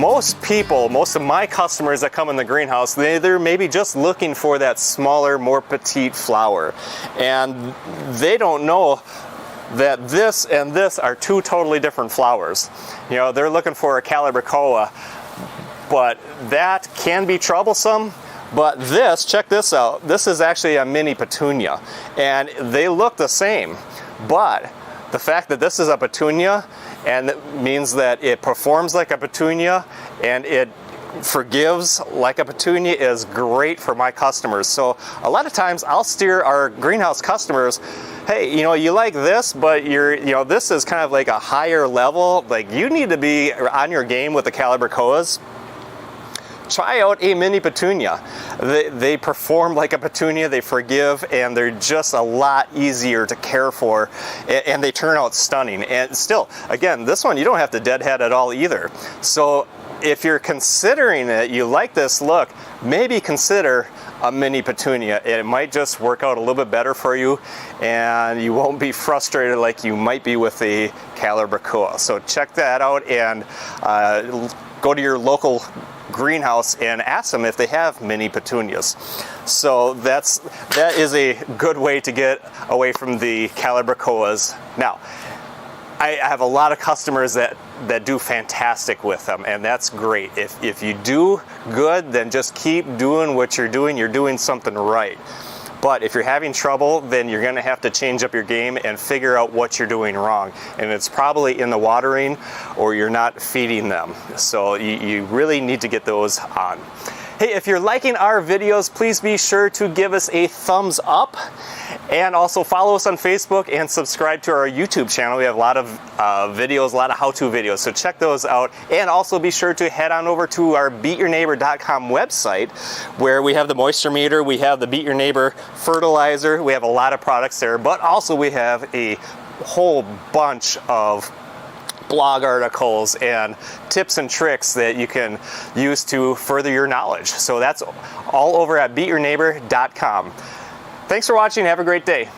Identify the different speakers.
Speaker 1: Most people, most of my customers that come in the greenhouse, they're maybe just looking for that smaller, more petite flower. And they don't know that this and this are two totally different flowers. You know, they're looking for a Calibrachoa, but that can be troublesome. But this, check this out, this is actually a Mini Petunia, and they look the same. But the fact that this is a Petunia, and it means that it performs like a Petunia and it forgives like a Petunia, is great for my customers. So a lot of times I'll steer our greenhouse customers, hey, you know, you like this, but this is kind of like a higher level. Like, you need to be on your game with the Calibrachoas. Try out a Mini Petunia. They perform like a Petunia, they forgive, and they're just a lot easier to care for, and they turn out stunning. And still, again, this one you don't have to deadhead at all either. So if you're considering it, you like this look, maybe consider a Mini Petunia. It might just work out a little bit better for you, and you won't be frustrated like you might be with the Calibrachoa. So check that out, and go to your local greenhouse and ask them if they have Mini Petunias. So that is a good way to get away from the Calibrachoas. Now, I have a lot of customers that do fantastic with them, and that's great. If you do good, then just keep doing what you're doing something right. But if you're having trouble, then you're going to have to change up your game and figure out what you're doing wrong. And it's probably in the watering, or you're not feeding them. So you really need to get those on. Hey, if you're liking our videos, please be sure to give us a thumbs up, and also follow us on Facebook and subscribe to our YouTube channel. We have a lot of videos, a lot of how-to videos, so check those out. And also be sure to head on over to our BeatYourNeighbor.com website, where we have the moisture meter, we have the Beat Your Neighbor fertilizer, we have a lot of products there, but also we have a whole bunch of blog articles and tips and tricks that you can use to further your knowledge. So that's all over at BeatYourNeighbor.com. Thanks for watching. Have a great day.